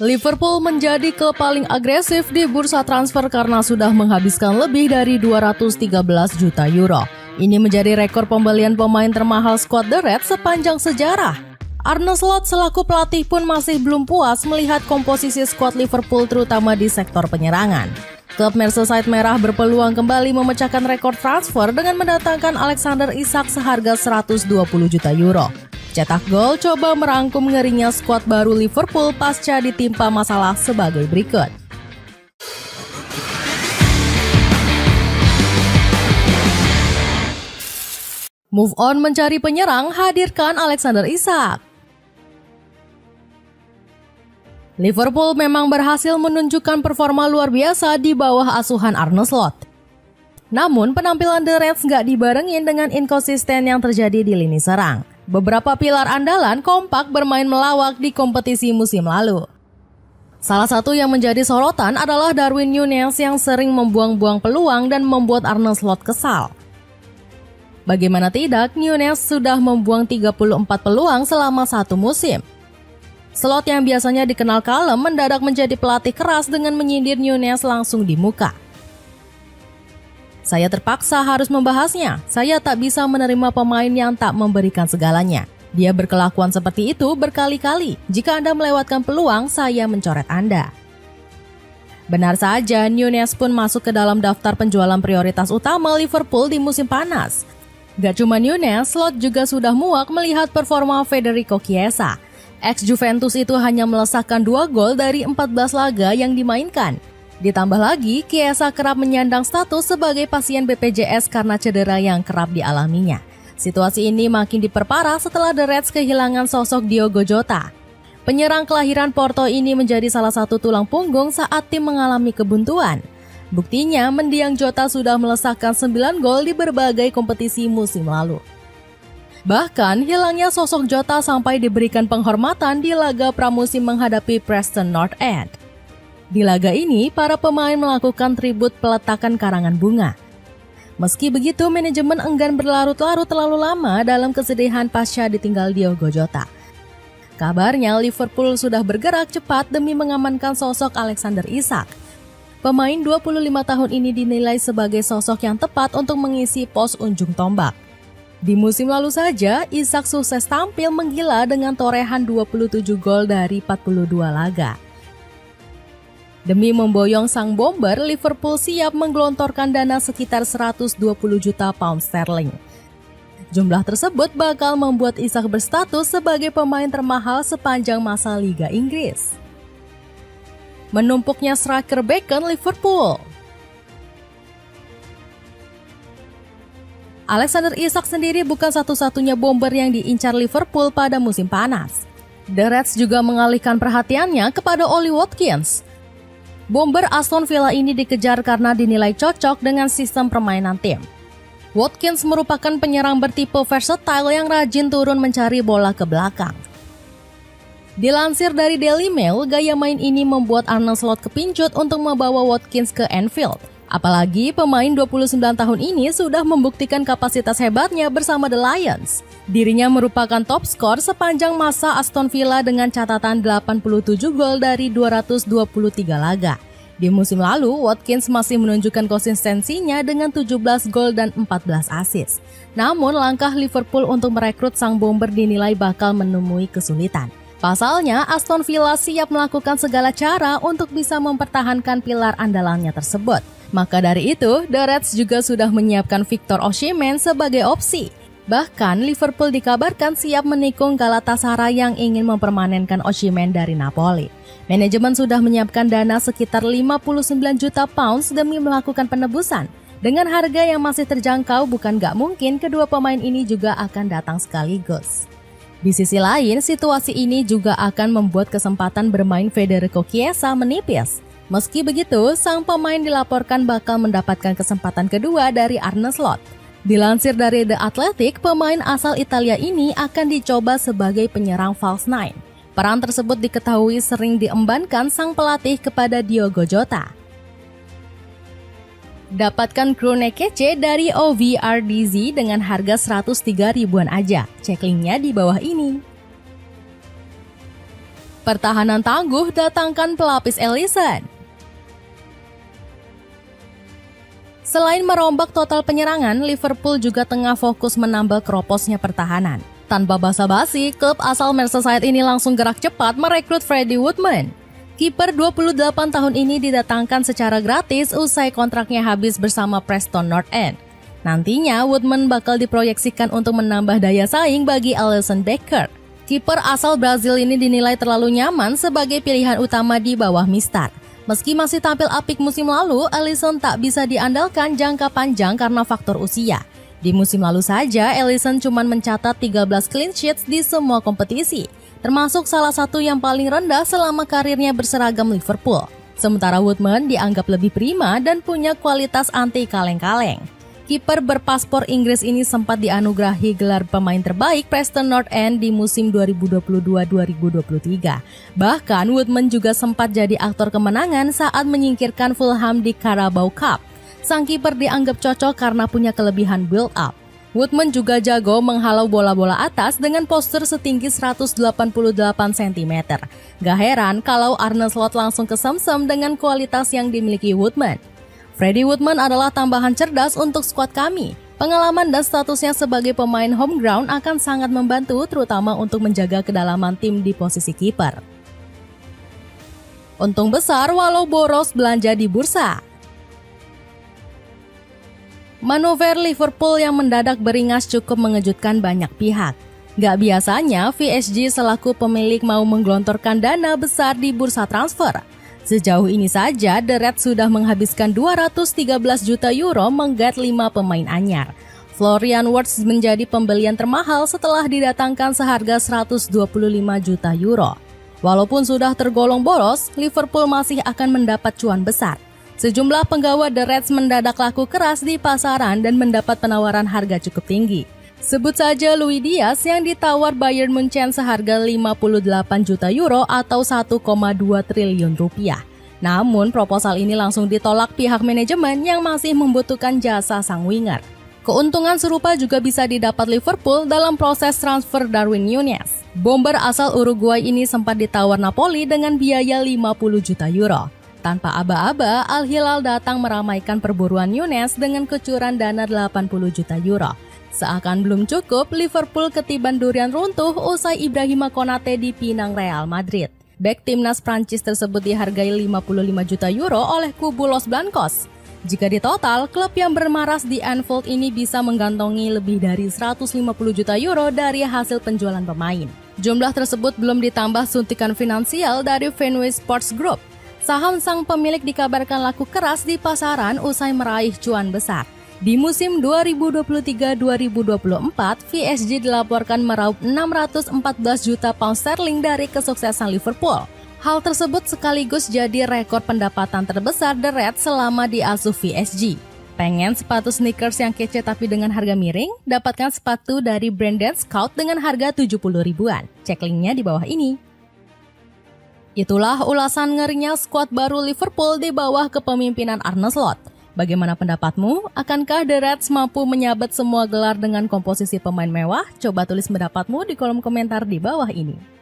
Liverpool menjadi klub paling agresif di bursa transfer karena sudah menghabiskan lebih dari 213 juta euro. Ini menjadi rekor pembelian pemain termahal skuad The Reds sepanjang sejarah. Arne Slot selaku pelatih pun masih belum puas melihat komposisi skuad Liverpool terutama di sektor penyerangan. Klub Merseyside Merah berpeluang kembali memecahkan rekor transfer dengan mendatangkan Alexander Isak seharga 120 juta euro. Cetak gol coba merangkum ngerinya skuad baru Liverpool pasca ditimpa masalah sebagai berikut. Move on mencari penyerang, hadirkan Alexander Isak. Liverpool memang berhasil menunjukkan performa luar biasa di bawah asuhan Arne Slot. Namun penampilan The Reds nggak dibarengin dengan inkonsisten yang terjadi di lini serang. Beberapa pilar andalan kompak bermain melawak di kompetisi musim lalu. Salah satu yang menjadi sorotan adalah Darwin Núñez yang sering membuang-buang peluang dan membuat Arne Slot kesal. Bagaimana tidak, Núñez sudah membuang 34 peluang selama satu musim. Slot yang biasanya dikenal kalem mendadak menjadi pelatih keras dengan menyindir Núñez langsung di muka. Saya terpaksa harus membahasnya. Saya tak bisa menerima pemain yang tak memberikan segalanya. Dia berkelakuan seperti itu berkali-kali. Jika Anda melewatkan peluang, saya mencoret Anda. Benar saja, Núñez pun masuk ke dalam daftar penjualan prioritas utama Liverpool di musim panas. Gak cuma Núñez, Slot juga sudah muak melihat performa Federico Chiesa. Ex-Juventus itu hanya melesakkan 2 gol dari 14 laga yang dimainkan. Ditambah lagi, Chiesa kerap menyandang status sebagai pasien BPJS karena cedera yang kerap dialaminya. Situasi ini makin diperparah setelah The Reds kehilangan sosok Diogo Jota. Penyerang kelahiran Porto ini menjadi salah satu tulang punggung saat tim mengalami kebuntuan. Buktinya, mendiang Jota sudah melesakkan 9 gol di berbagai kompetisi musim lalu. Bahkan, hilangnya sosok Jota sampai diberikan penghormatan di laga pramusim menghadapi Preston North End. Di laga ini, para pemain melakukan tribut peletakan karangan bunga. Meski begitu, manajemen enggan berlarut-larut terlalu lama dalam kesedihan pasca ditinggal Diogo Jota. Kabarnya, Liverpool sudah bergerak cepat demi mengamankan sosok Alexander Isak. Pemain 25 tahun ini dinilai sebagai sosok yang tepat untuk mengisi pos ujung tombak. Di musim lalu saja, Isak sukses tampil menggila dengan torehan 27 gol dari 42 laga. Demi memboyong sang bomber, Liverpool siap menggelontorkan dana sekitar 120 juta pound sterling. Jumlah tersebut bakal membuat Isak berstatus sebagai pemain termahal sepanjang masa Liga Inggris. Menumpuknya striker Bacon Liverpool. Alexander Isak sendiri bukan satu-satunya bomber yang diincar Liverpool pada musim panas. The Reds juga mengalihkan perhatiannya kepada Ollie Watkins. Bomber Aston Villa ini dikejar karena dinilai cocok dengan sistem permainan tim. Watkins merupakan penyerang bertipe versatile yang rajin turun mencari bola ke belakang. Dilansir dari Daily Mail, gaya main ini membuat Arne Slot kepincut untuk membawa Watkins ke Anfield. Apalagi pemain 29 tahun ini sudah membuktikan kapasitas hebatnya bersama The Lions. Dirinya merupakan top skor sepanjang masa Aston Villa dengan catatan 87 gol dari 223 laga. Di musim lalu, Watkins masih menunjukkan konsistensinya dengan 17 gol dan 14 assist. Namun, langkah Liverpool untuk merekrut sang bomber dinilai bakal menemui kesulitan. Pasalnya, Aston Villa siap melakukan segala cara untuk bisa mempertahankan pilar andalannya tersebut. Maka dari itu, The Reds juga sudah menyiapkan Victor Osimhen sebagai opsi. Bahkan, Liverpool dikabarkan siap menikung Galatasaray yang ingin mempermanenkan Osimhen dari Napoli. Manajemen sudah menyiapkan dana sekitar 59 juta pounds demi melakukan penebusan. Dengan harga yang masih terjangkau, bukan gak mungkin kedua pemain ini juga akan datang sekaligus. Di sisi lain, situasi ini juga akan membuat kesempatan bermain Federico Chiesa menipis. Meski begitu, sang pemain dilaporkan bakal mendapatkan kesempatan kedua dari Arne Slot. Dilansir dari The Athletic, pemain asal Italia ini akan dicoba sebagai penyerang false nine. Peran tersebut diketahui sering diembankan sang pelatih kepada Diogo Jota. Dapatkan krone kece dari OVRDZ dengan harga 103 ribuan aja. Cek linknya di bawah ini. Pertahanan tangguh datangkan pelapis Alisson. Selain merombak total penyerangan, Liverpool juga tengah fokus menambal keroposnya pertahanan. Tanpa basa-basi, klub asal Merseyside ini langsung gerak cepat merekrut Freddie Woodman. Kiper 28 tahun ini didatangkan secara gratis usai kontraknya habis bersama Preston North End. Nantinya, Woodman bakal diproyeksikan untuk menambah daya saing bagi Alisson Becker. Kiper asal Brazil ini dinilai terlalu nyaman sebagai pilihan utama di bawah Mistar. Meski masih tampil apik musim lalu, Alisson tak bisa diandalkan jangka panjang karena faktor usia. Di musim lalu saja, Alisson cuma mencatat 13 clean sheets di semua kompetisi, termasuk salah satu yang paling rendah selama karirnya berseragam Liverpool. Sementara Woodman dianggap lebih prima dan punya kualitas anti kaleng-kaleng. Kiper berpaspor Inggris ini sempat dianugerahi gelar pemain terbaik Preston North End di musim 2022-2023. Bahkan Woodman juga sempat jadi aktor kemenangan saat menyingkirkan Fulham di Carabao Cup. Sang kiper dianggap cocok karena punya kelebihan build up. Woodman juga jago menghalau bola-bola atas dengan postur setinggi 188 cm. Gak heran kalau Arne Slot langsung kesemsem dengan kualitas yang dimiliki Woodman. Freddie Woodman adalah tambahan cerdas untuk skuad kami. Pengalaman dan statusnya sebagai pemain home ground akan sangat membantu, terutama untuk menjaga kedalaman tim di posisi kiper. Untung besar walau boros belanja di bursa. Manuver Liverpool yang mendadak beringas cukup mengejutkan banyak pihak. Gak biasanya PSG selaku pemilik mau menggelontorkan dana besar di bursa transfer. Sejauh ini saja, The Reds sudah menghabiskan 213 juta euro menggait 5 pemain anyar. Florian Wirtz menjadi pembelian termahal setelah didatangkan seharga 125 juta euro. Walaupun sudah tergolong boros, Liverpool masih akan mendapat cuan besar. Sejumlah penggawa The Reds mendadak laku keras di pasaran dan mendapat penawaran harga cukup tinggi. Sebut saja Luis Diaz yang ditawar Bayern Munchen seharga 58 juta euro atau 1,2 triliun rupiah. Namun proposal ini langsung ditolak pihak manajemen yang masih membutuhkan jasa sang winger. Keuntungan serupa juga bisa didapat Liverpool dalam proses transfer Darwin Núñez. Bomber asal Uruguay ini sempat ditawar Napoli dengan biaya 50 juta euro. Tanpa aba-aba, Al Hilal datang meramaikan perburuan Núñez dengan kucuran dana 80 juta euro. Seakan belum cukup, Liverpool ketiban durian runtuh usai Ibrahima Konate dipinang Real Madrid. Bek timnas Prancis tersebut dihargai 55 juta euro oleh kubu Los Blancos. Jika ditotal, klub yang bermaras di Anfield ini bisa menggantongi lebih dari 150 juta euro dari hasil penjualan pemain. Jumlah tersebut belum ditambah suntikan finansial dari Fenway Sports Group. Saham sang pemilik dikabarkan laku keras di pasaran usai meraih cuan besar. Di musim 2023-2024, PSG dilaporkan meraup 614 juta pound sterling dari kesuksesan Liverpool. Hal tersebut sekaligus jadi rekor pendapatan terbesar The Reds selama diasuh PSG. Pengen sepatu sneakers yang kece tapi dengan harga miring? Dapatkan sepatu dari Branded Scout dengan harga 70 ribuan. Cek linknya di bawah ini. Itulah ulasan ngerinya skuad baru Liverpool di bawah kepemimpinan Arne Slot. Bagaimana pendapatmu? Akankah The Reds mampu menyabet semua gelar dengan komposisi pemain mewah? Coba tulis pendapatmu di kolom komentar di bawah ini.